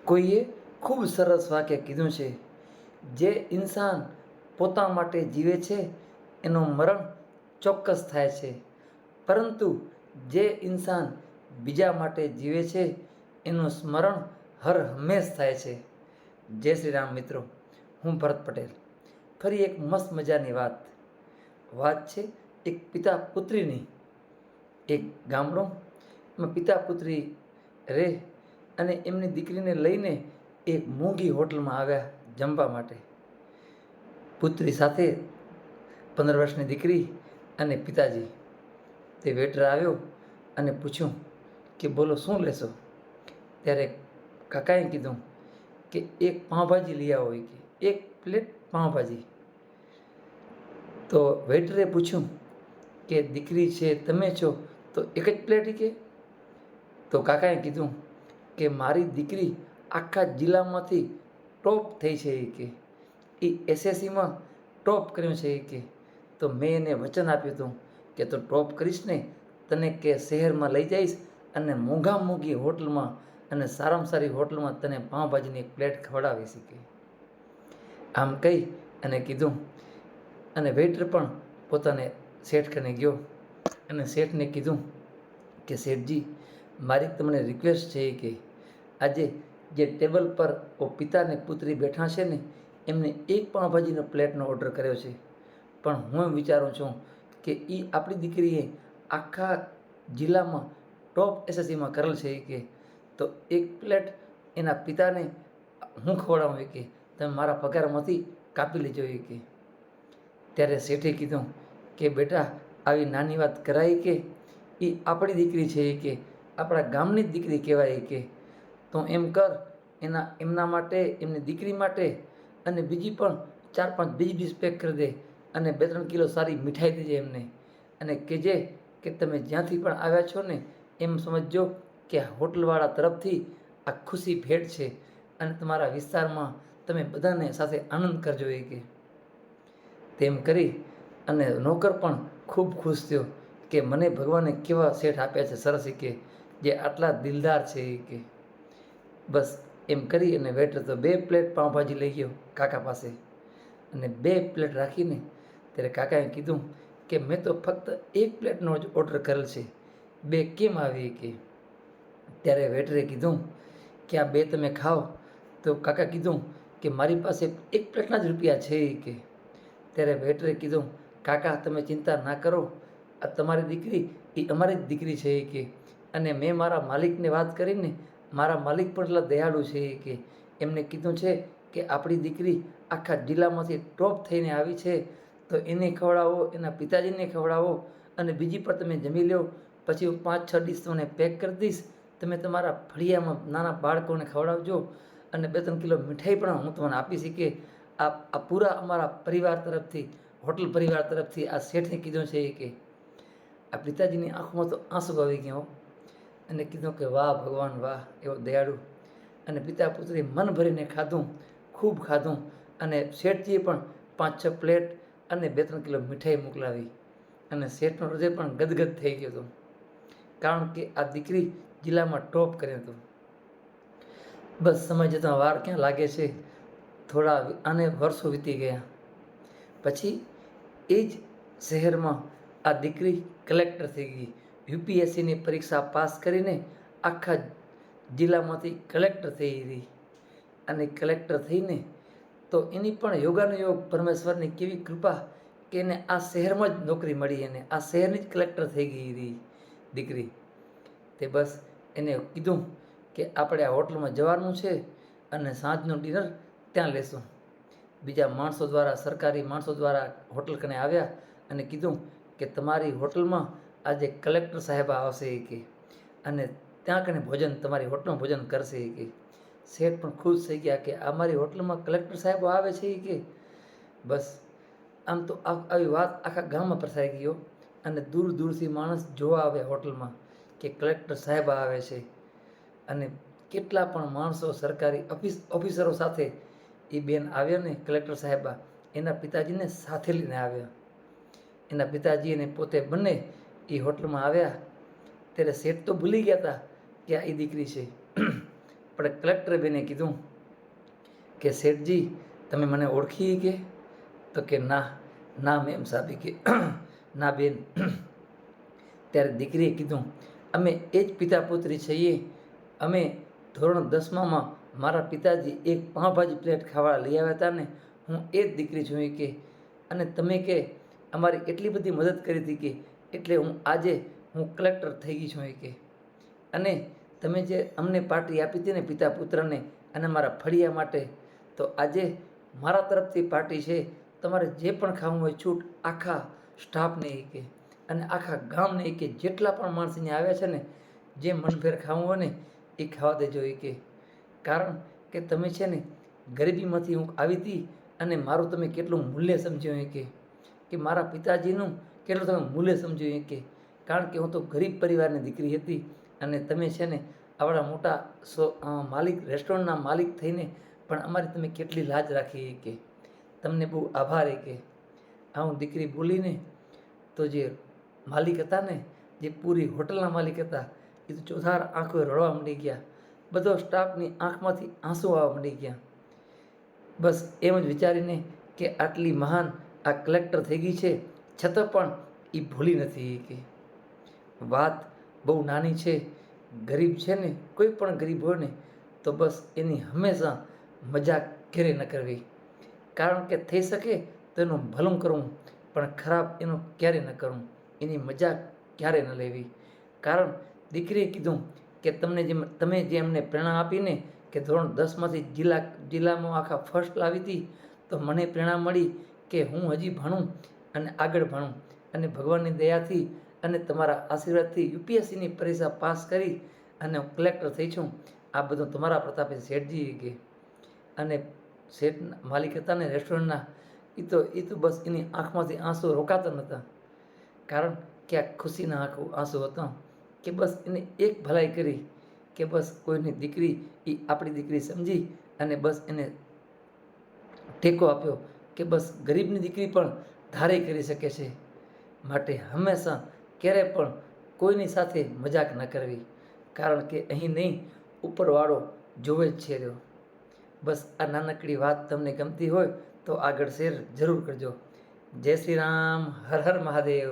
કોઈએ ખૂબ સરસ વાક્ય કીધું છે, જે ઇન્સાન પોતા માટે જીવે છે એનું મરણ ચોક્કસ થાય છે, પરંતુ જે ઇન્સાન બીજા માટે જીવે છે એનું સ્મરણ હર હંમેશ થાય છે. જય શ્રી રામ મિત્રો, હું ભરત પટેલ. ફરી એક મસ્ત મજાની વાત છે એક પિતા પુત્રીની. એક ગામડું, એમાં પિતા પુત્રી રહે અને એમની દીકરીને લઈને એક મોંઘી હોટલમાં આવ્યા જમવા માટે. પુત્રી સાથે 15 વર્ષની દીકરી અને પિતાજી. તે વેટર આવ્યો અને પૂછ્યું કે બોલો શું લેશો? ત્યારે કાકાએ કીધું કે એક પાઉંભાજી લઈ આવો, કે એક પ્લેટ પાઉંભાજી. તો વેટરે પૂછ્યું કે દીકરી છે તમે છો તો એક જ પ્લેટ? કે તો કાકાએ કીધું કે મારી દીકરી આખા જિલ્લામાંથી ટોપ થઈ છે, કે એ એસએસસીમાં ટોપ કર્યું છે. કે તો મેં એને વચન આપ્યું હતું કે તો ટોપ કરીશ ને તને કે શહેરમાં લઈ જઈશ અને મોંઘી હોટલમાં અને સારામાં સારી હોટલમાં તને પાઉંભાજીની એક પ્લેટ ખવડાવીશ. કે આમ કહી અને કીધું. અને વેઇટર પણ પોતાને શેઠ કને ગયો અને શેઠને કીધું કે શેઠજી, મારી તમને રિક્વેસ્ટ છે કે આજે જે ટેબલ પર પિતા અને પુત્રી બેઠા છે ને એમને એક પાઉંભાજીનો પ્લેટનો ઓર્ડર કર્યો છે, પણ હું વિચારું છું કે એ આપણી દીકરીએ આખા જિલ્લામાં ટોપ એસએસસીમાં કરેલ છે. કે તો એક પ્લેટ એના પિતાને હું ખવડાવું, કે તમે મારા પગારમાંથી કાપી લેજો. કે ત્યારે શેઠે કીધું કે બેટા, આવી નાની વાત કરાય? કે એ આપણી દીકરી છે, કે આપણા ગામની જ દીકરી કહેવાય. કે તો એમ કર, એમના માટે, એમની દીકરી માટે અને બીજી પણ 4-5 બીજી ડીશ પેક કરી દે અને 2-3 કિલો સારી મીઠાઈ દેજે એમને. અને કહેજે કે તમે જ્યાંથી પણ આવ્યા છો ને એમ સમજજો કે હોટલવાળા તરફથી આ ખુશી ભેટ છે અને તમારા વિસ્તારમાં તમે બધાને સાથે આનંદ કરજો. કે તેમ કરી અને નોકર પણ ખૂબ ખુશ થયો કે મને ભગવાને કેવા શેઠ આપ્યા છે સરસ, કે જે આટલા દિલદાર છે. કે બસ એમ કરી અને વેટર તો 2 પ્લેટ પાઉંભાજી લઈ ગયો કાકા પાસે અને 2 પ્લેટ રાખીને ત્યારે કાકાએ કીધું કે મેં તો ફક્ત 1 પ્લેટનો જ ઓર્ડર કરેલ છે, 2 કેમ આવી? કે ત્યારે વેટરે કીધું કે આ 2 તમે ખાઓ. તો કાકા કીધું કે મારી પાસે 1 પ્લેટના જ રૂપિયા છે. કે ત્યારે વેટરે કીધું કાકા તમે ચિંતા ના કરો, આ તમારી દીકરી એ અમારી જ દીકરી છે. કે અને મેં મારા માલિકને વાત કરીને, મારા માલિક પણ એટલા દયાળુ છે. કે એમને કીધું છે કે આપણી દીકરી આખા જિલ્લામાંથી ટોપ થઈને આવી છે તો એને ખવડાવો, એના પિતાજીને ખવડાવો અને બીજી પણ તમે જમી લો. પછી હું 5-6 ડીશ તમને પેક કરી દઈશ, તમે તમારા ફળિયામાં નાના બાળકોને ખવડાવજો અને 2-3 કિલો મીઠાઈ પણ હું તમને આપીશ. કે આ પૂરા અમારા પરિવાર તરફથી, હોટલ પરિવાર તરફથી આ શેઠને કીધું છે. કે આ પિતાજીની આંખમાં તો આંસુ આવી ગયા અને કીધું કે વાહ ભગવાન વાહ, એવો દયાળુ. અને પિતા પુત્રી મન ભરીને ખાધું, ખૂબ ખાધું અને શેઠજીએ પણ 5-6 પ્લેટ અને 2-3 કિલો મીઠાઈ મોકલાવી અને શેઠનું હૃદય પણ ગદગદ થઈ ગયું હતું, કારણ કે આ દીકરી જિલ્લામાં ટોપ કર્યું હતું. બસ સમય જતાં વાર ક્યાં લાગે છે, થોડા આને વર્ષો વીતી ગયા. પછી એ જ શહેરમાં આ દીકરી કલેક્ટર થઈ ગઈ. યુપીએસસીની પરીક્ષા પાસ કરીને આખા જિલ્લામાંથી કલેક્ટર થઈ રહી અને કલેક્ટર થઈને તો એની પણ યોગાનુયોગ પરમેશ્વરની કેવી કૃપા કે એને આ શહેરમાં જ નોકરી મળી અને આ શહેરની જ કલેક્ટર થઈ ગઈ રહી દીકરી. તે બસ એને કીધું કે આપણે આ હોટલમાં જવાનું છે અને સાંજનું ડિનર ત્યાં લેશું. બીજા માણસો દ્વારા, સરકારી માણસો દ્વારા હોટલ કને આવ્યા અને કીધું કે તમારી હોટલમાં આજે કલેક્ટર સાહેબ આવશે. કે અને ત્યાં કને ભોજન, તમારી હોટલમાં ભોજન કરશે. કે શેઠ પણ ખુશ થઈ ગયા કે અમારી હોટલમાં કલેક્ટર સાહેબ આવે છે. કે બસ આમ તો આવી વાત આખા ગામમાં પ્રસારી ગયો અને દૂર દૂરથી માણસ જોવા આવે હોટલમાં કે કલેક્ટર સાહેબ આવે છે. અને કેટલા પણ માણસો, સરકારી ઓફિસરો સાથે એ બેન આવ્યા ને કલેક્ટર સાહેબા એના પિતાજીને સાથે લઈને આવ્યા. એના પિતાજી અને પોતે બંને એ હોટલમાં આવ્યા ત્યારે શેઠ તો ભૂલી ગયા હતા કે આ એ દીકરી છે, પણ કલેક્ટર બેને કીધું કે શેઠજી તમે મને ઓળખી કે? તો કે ના ના મેમ સાહેબ કે ના બેન. ત્યારે દીકરીએ કીધું અમે એ જ પિતા પુત્રી છીએ. અમે ધોરણ 10માં મારા પિતાજી એક પાઉંભાજી પ્લેટ ખાવા લઈ આવ્યા હતા ને, હું એ જ દીકરી છું કે. અને તમે કે અમારી એટલી બધી મદદ કરી હતી કે એટલે આજે હું કલેક્ટર થઈ ગઈ છું કે. અને તમે જે અમને પાર્ટી આપી હતી ને પિતા પુત્રને અને મારા ફળિયા માટે, તો આજે મારા તરફથી પાર્ટી છે. તમારે જે પણ ખાવું હોય છૂટ આખા સ્ટાફને કે અને આખા ગામને કે જેટલા પણ માણસ અહીંયા આવ્યા છે ને, જે મનફેર ખાવું હોય ને એ ખાવા દેજો કે. કારણ કે તમે છે ને ગરીબીમાંથી હું આવી હતી અને મારું તમે કેટલું મૂલ્ય સમજ્યું કે મારા પિતાજીનું કેટલું તમે મૂલ્ય સમજ્યું કે. કારણ કે હું તો ગરીબ પરિવારની દીકરી હતી અને તમે છે ને આવડા મોટા માલિક રેસ્ટોરન્ટના માલિક થઈને પણ અમારી તમે કેટલી લાજ રાખી કે. તમને બહુ આભાર કે. આ હું દીકરી બોલીને તો જે માલિક હતા ને, જે પૂરી હોટલના માલિક હતા, એ તો ચોધાર આંખોએ રડવા માંડી ગયા. બધો સ્ટાફની આંખમાંથી આંસુ આવવા માંડી ગયા. બસ એમ જ વિચારીને કે આટલી મહાન આ કલેક્ટર થઈ ગઈ છે, છતાં પણ એ ભૂલી નથી કે. વાત બહુ નાની છે. ગરીબ છે ને, કોઈ પણ ગરીબ હોય ને તો બસ એની હંમેશા મજાક ઘેરે ન કરવી. કારણ કે થઈ શકે તો એનું ભલું કરવું, પણ ખરાબ એનું ક્યારે ન કરવું. એની મજાક ક્યારે ન લેવી. કારણ દીકરીએ કીધું કે તમે જે એમને પ્રેરણા આપીને કે ધોરણ 10માંથી જિલ્લામાં આખા ફર્સ્ટ લાવી હતી, તો મને પ્રેરણા મળી કે હું હજી ભણું અને આગળ ભણું અને ભગવાનની દયાથી અને તમારા આશીર્વાદથી યુપીએસસીની પરીક્ષા પાસ કરી અને હું કલેક્ટર થઈ છું. આ બધું તમારા પ્રતાપે શેઠજીએ કે. અને શેઠ માલિક હતા ને રેસ્ટોરન્ટના, એ તો બસ એની આંખમાંથી આંસુ રોકાતા નહોતા. કારણ કે આ ખુશીના આંસુ હતા કે બસ એને એક ભલાઈ કરી કે બસ કોઈની દીકરી એ આપણી દીકરી સમજી અને બસ એને ટેકો આપ્યો કે બસ ગરીબની દીકરી પણ ધારે કરી શકે છે. માટે હંમેશા ક્યારે પણ કોઈની સાથે મજાક ન કરવી. કારણ કે અહીં નહીં, ઉપરવાળો જોવે જ છે રહ્યો. બસ આ નાનકડી વાત તમને ગમતી હોય તો આગળ શેર જરૂર કરજો. જય શ્રી રામ. હર હર મહાદેવ.